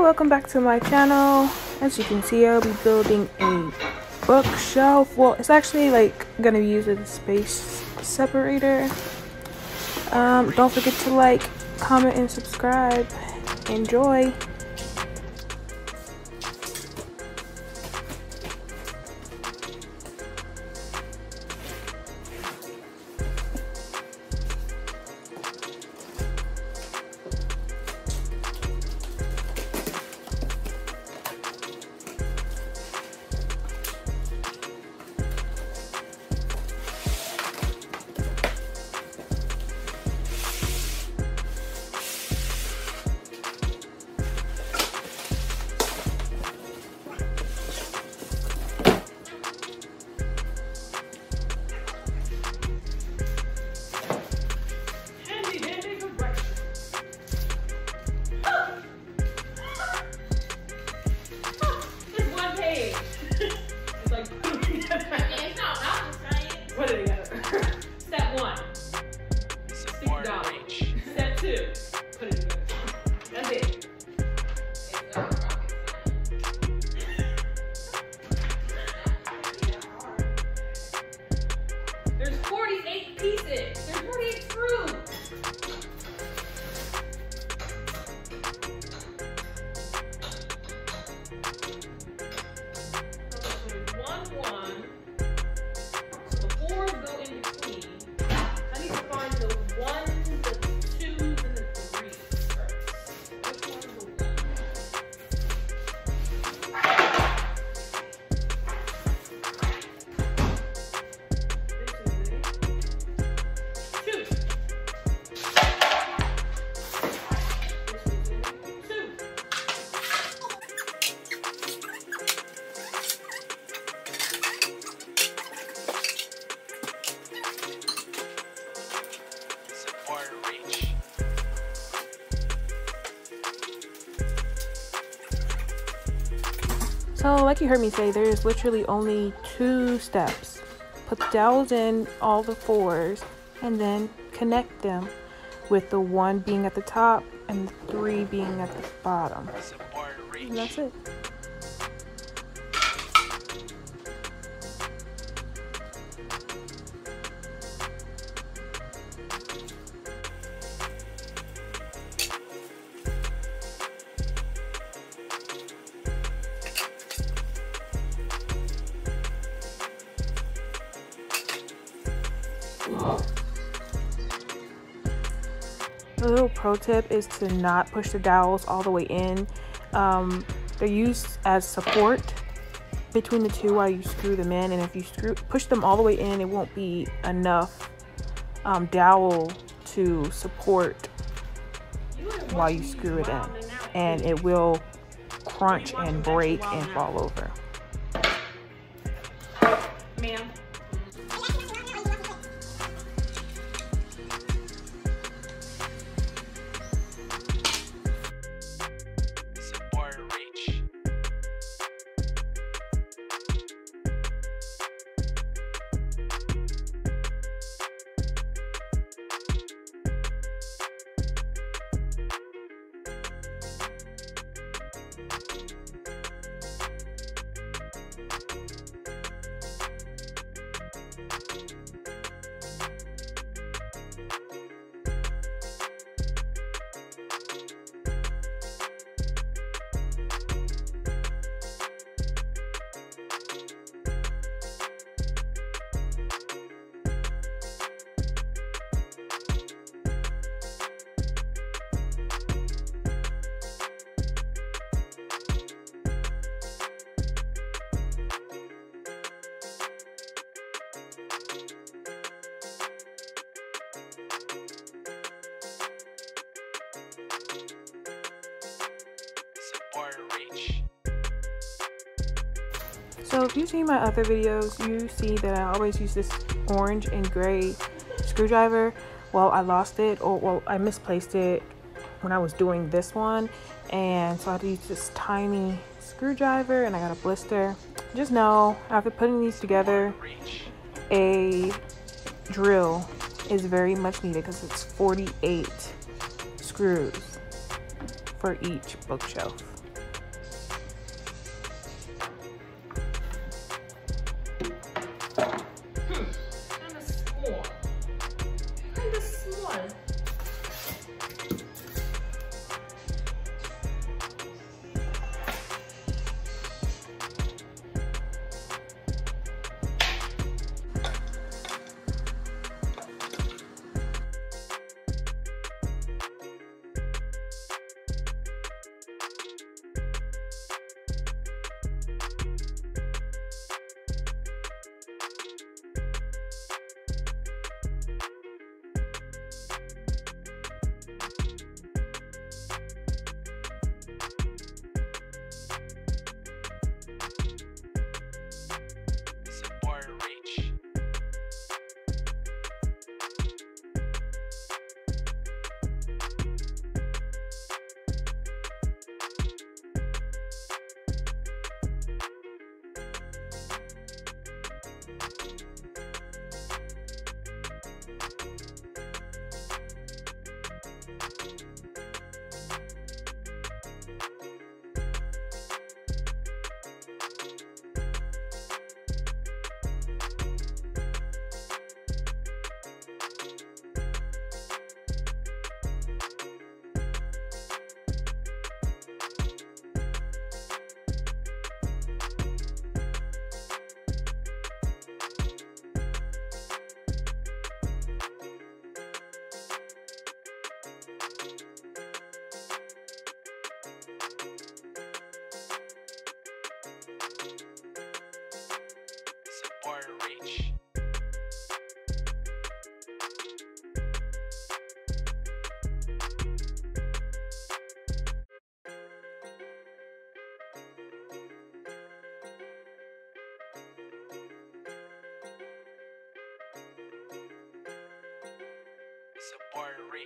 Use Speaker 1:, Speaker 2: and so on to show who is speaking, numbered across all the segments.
Speaker 1: welcome back to my channel. As you can see, I'll be building a bookshelf. Well, it's actually like gonna be used as a space separator. Don't forget to like, comment, and subscribe. Enjoy. So like you heard me say, there's literally only 2 steps. Put the dowels in all the 4s and then connect them, with the 1 being at the top and the 3 being at the bottom. And that's it. A little pro tip is to not push the dowels all the way in. They're used as support between the 2 while you screw them in, and if you push them all the way in, it won't be enough dowel to support while you screw it in, and it will crunch and break and fall over.
Speaker 2: Ma'am.
Speaker 1: So if you've seen my other videos, you see that I always use this orange and gray screwdriver. Well, I lost it, or well, I misplaced it when I was doing this one, and so I had to use this tiny screwdriver, and I got a blister. Just know, after putting these together, a drill is very much needed because it's 48 screws for each bookshelf.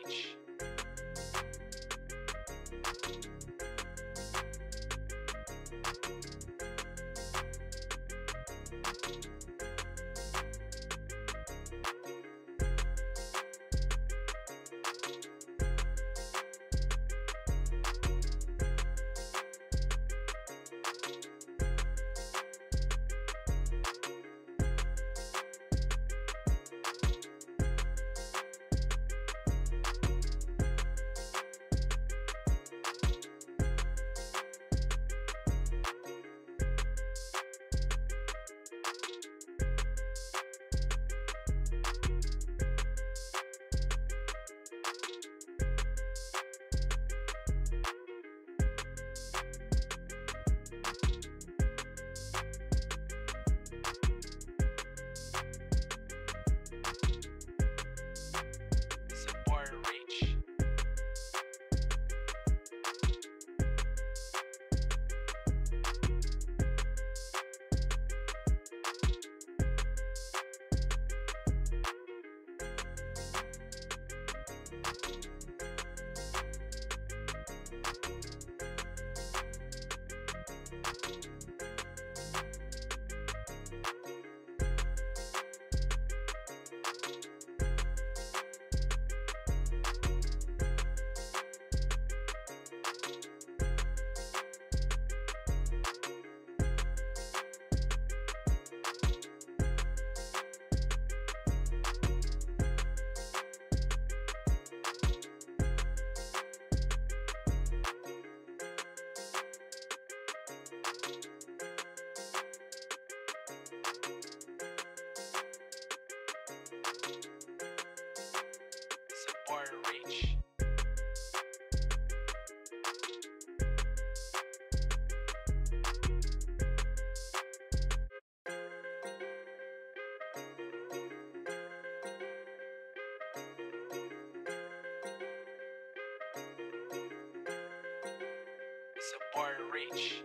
Speaker 2: reach. Support reach. Support reach.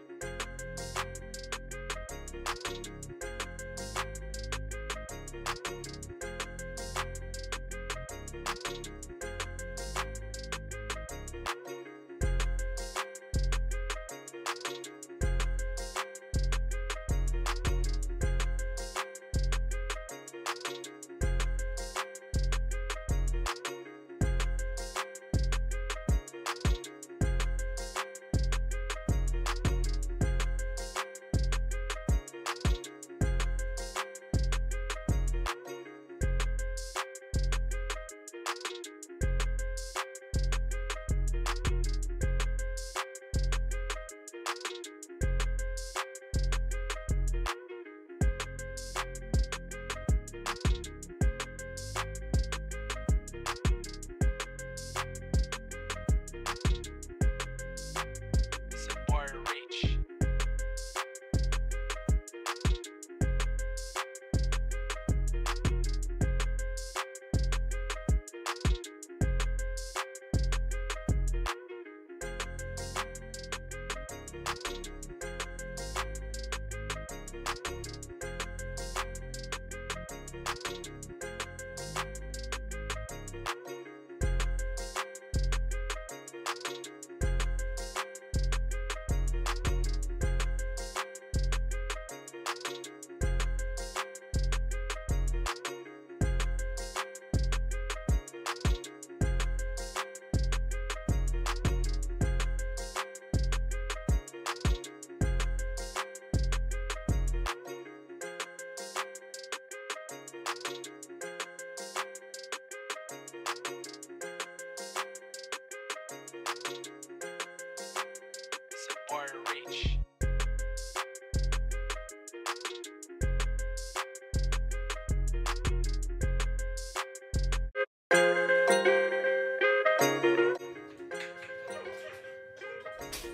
Speaker 2: Support reach.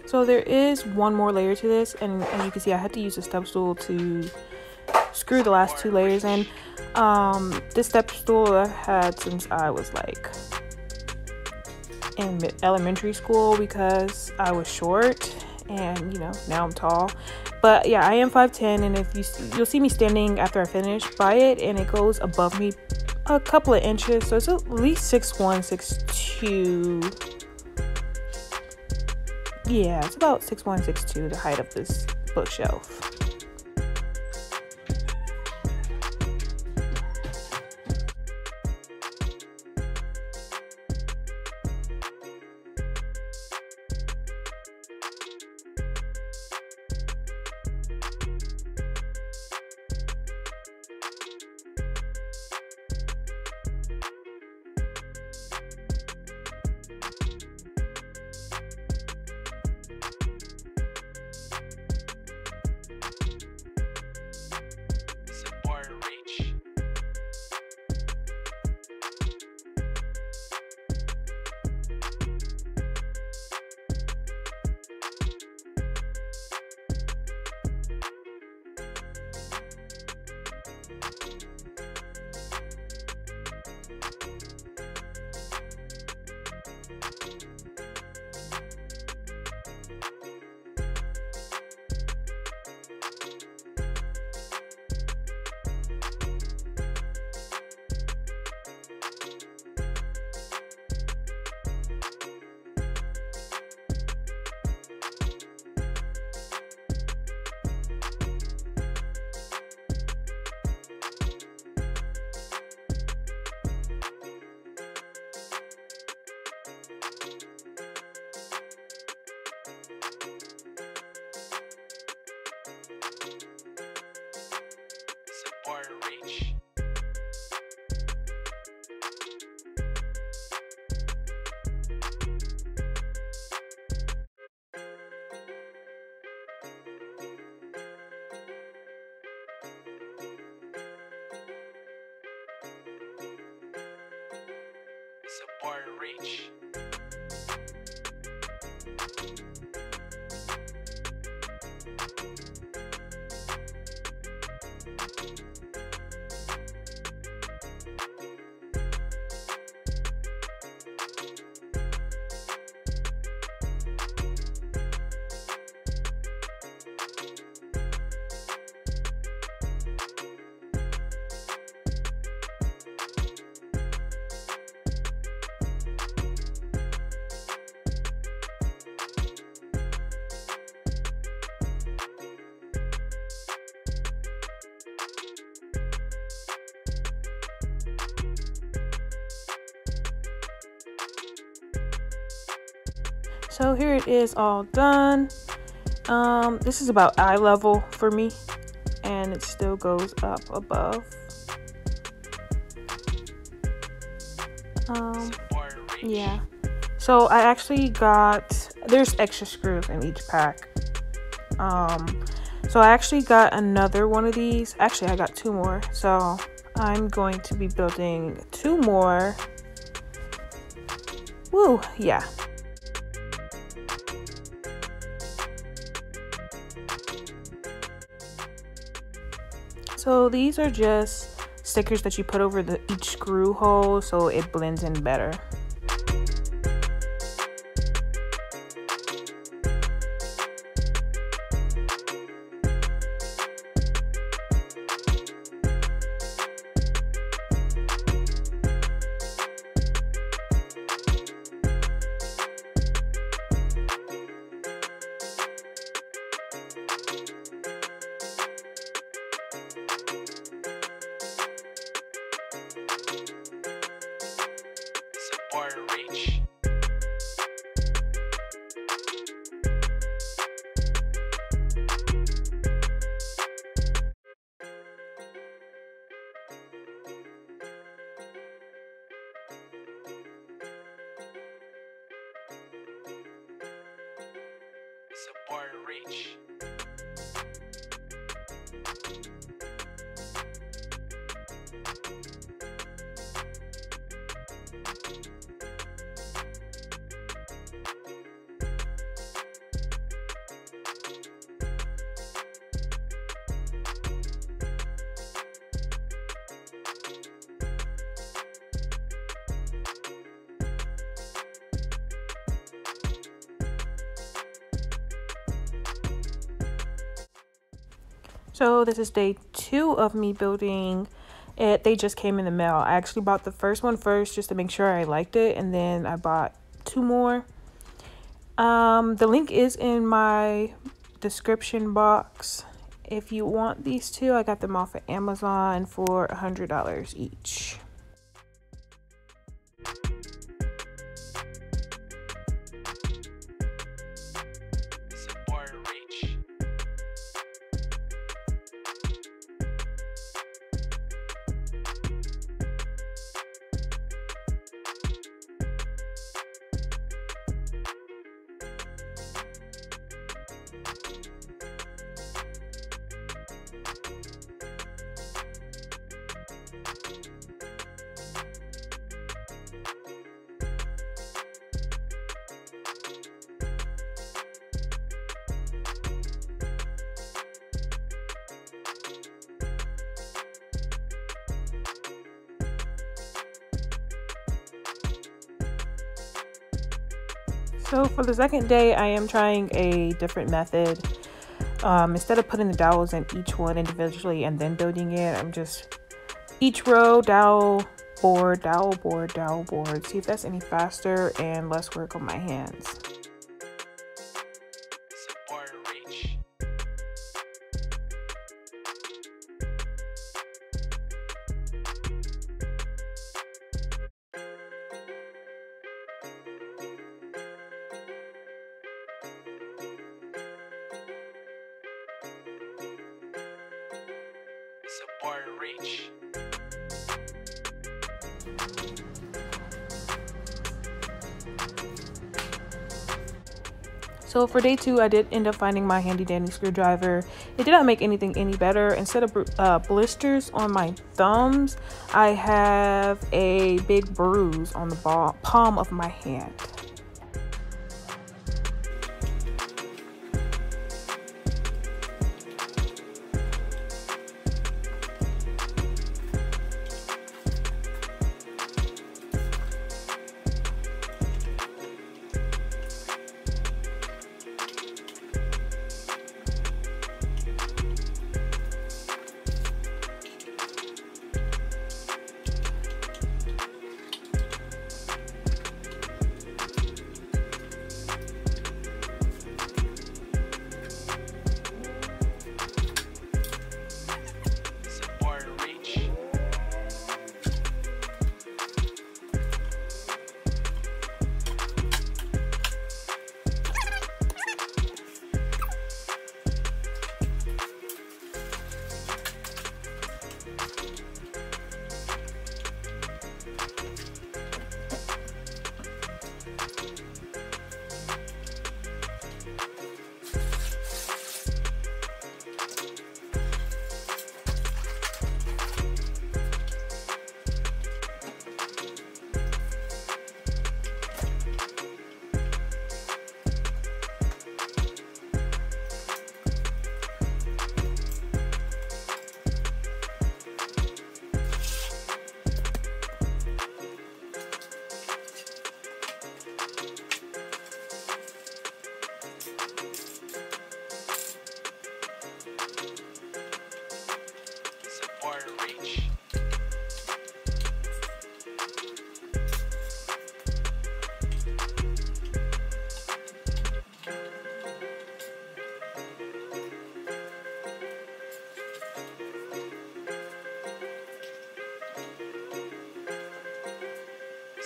Speaker 1: So there is one more layer to this, and as you can see, I had to use a step stool to screw the last two layers in. This step stool I've had since I was like in elementary school because I was short, and you know, now I'm tall. But yeah, I am 5'10", and if you'll see me standing after I finish by it, and it goes above me a couple of inches, so it's at least 6'1", 6'2". Yeah, it's about 6'1", 6'2", the height of this bookshelf.
Speaker 2: Support reach. Support reach.
Speaker 1: So here it is all done. This is about eye level for me, and it still goes up above. Yeah. So I actually there's extra screws in each pack. So I actually got another one of these. Actually, I got 2 more. So I'm going to be building 2 more. Woo, yeah. So these are just stickers that you put over each screw hole so it blends in better.
Speaker 2: Support reach. Support reach.
Speaker 1: So this is day 2 of me building They just came in the mail. I actually bought the first one first just to make sure I liked it, and then I bought 2 more. The link is in my description box. If you want these 2, I got them off of Amazon for $100 each.
Speaker 2: Support reach.
Speaker 1: So for the second day, I am trying a different method. Instead of putting the dowels in each one individually and then building it, I'm just each row, dowel board, dowel board, dowel board. See if that's any faster and less work on my hands.
Speaker 2: Support reach. Support reach.
Speaker 1: So for day 2, I did end up finding my handy dandy screwdriver. It did not make anything any better. Instead of blisters on my thumbs, I have a big bruise on the palm of my hand.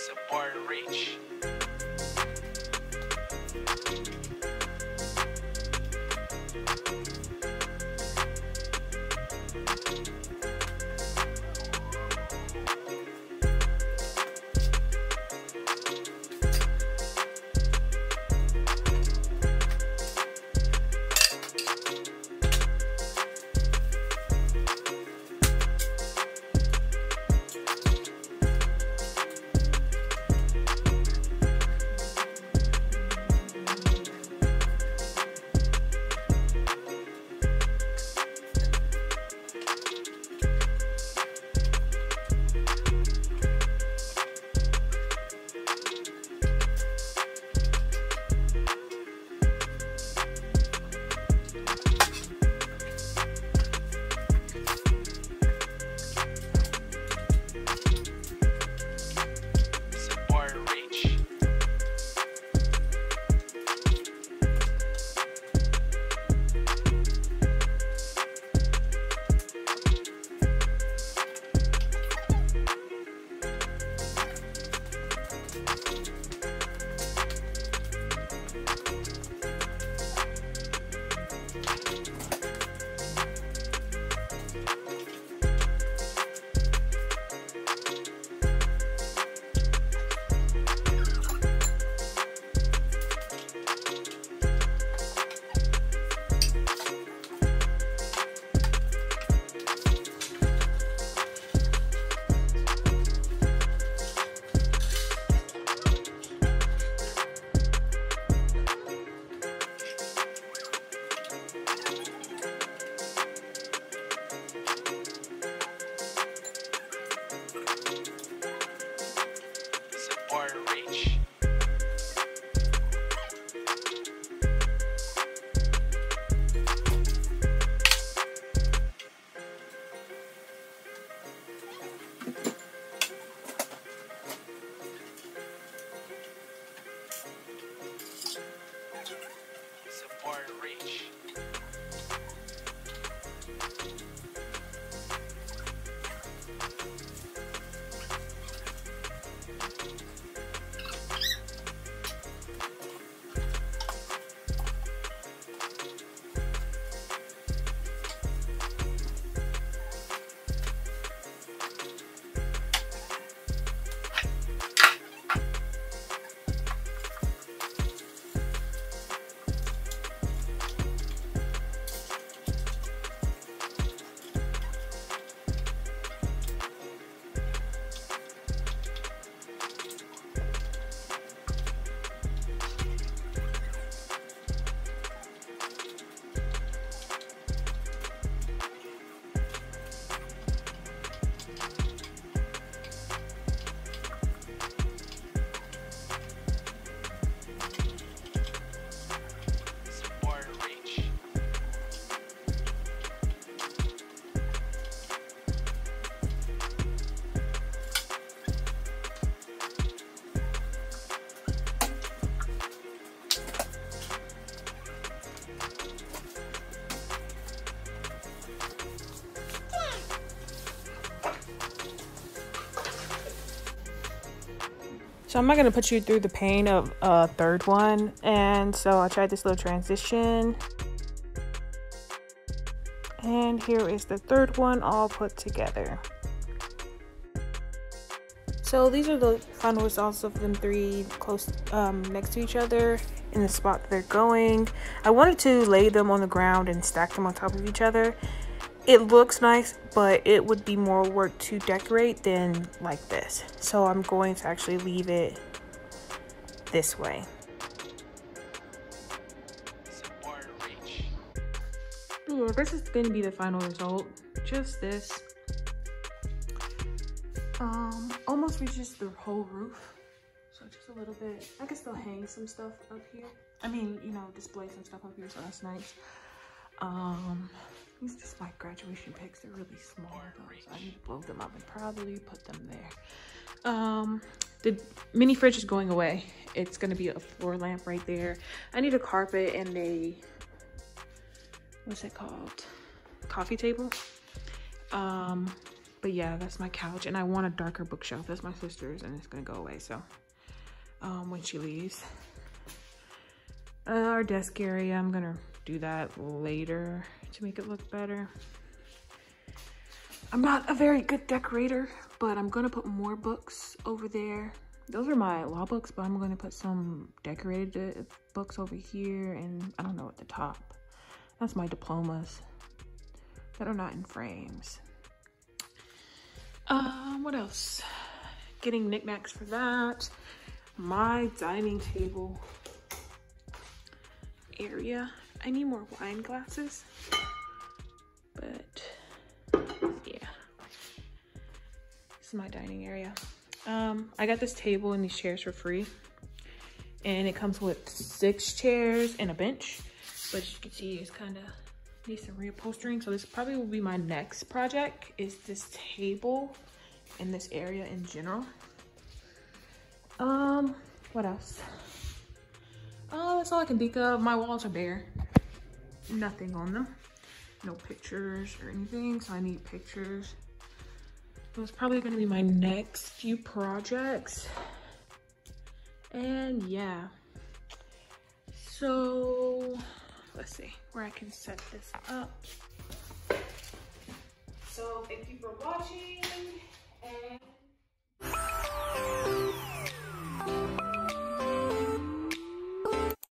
Speaker 2: Support reach.
Speaker 1: So I'm not going to put you through the pain of a third one. And so I tried this little transition. And here is the third one all put together. So these are the final results of them three close next to each other in the spot that they're going. I wanted to lay them on the ground and stack them on top of each other. It looks nice, but it would be more work to decorate than like this. So I'm going to actually leave it this way. Yeah, this is going to be the final result. Just this. Almost reaches the whole roof. So just a little bit. I can still hang some stuff up here. I mean, you know, display some stuff up here, so that's nice. These are just my graduation pics. They're really small though, so I need to blow them up and probably put them there. The mini fridge is going away. It's gonna be a floor lamp right there. I need a carpet and a, what's it called? Coffee table. But yeah, that's my couch, and I want a darker bookshelf. That's my sister's, and it's gonna go away. So when she leaves, our desk area, I'm gonna do that later to make it look better. I'm not a very good decorator, but I'm gonna put more books over there. Those are my law books, but I'm gonna put some decorated books over here, and I don't know, at the top. That's my diplomas that are not in frames. What else? Getting knickknacks for that. My dining table area. I need more wine glasses, but yeah. This is my dining area. I got this table and these chairs for free, and it comes with 6 chairs and a bench, but as you can see, it's kind of needs some reupholstering. So this probably will be my next project, is this table in this area in general. What else? That's all I can think of. My walls are bare. Nothing on them. No pictures or anything, so I need pictures. That's probably gonna be my next few projects. And yeah. So let's see where I can set this up. So thank you for watching, and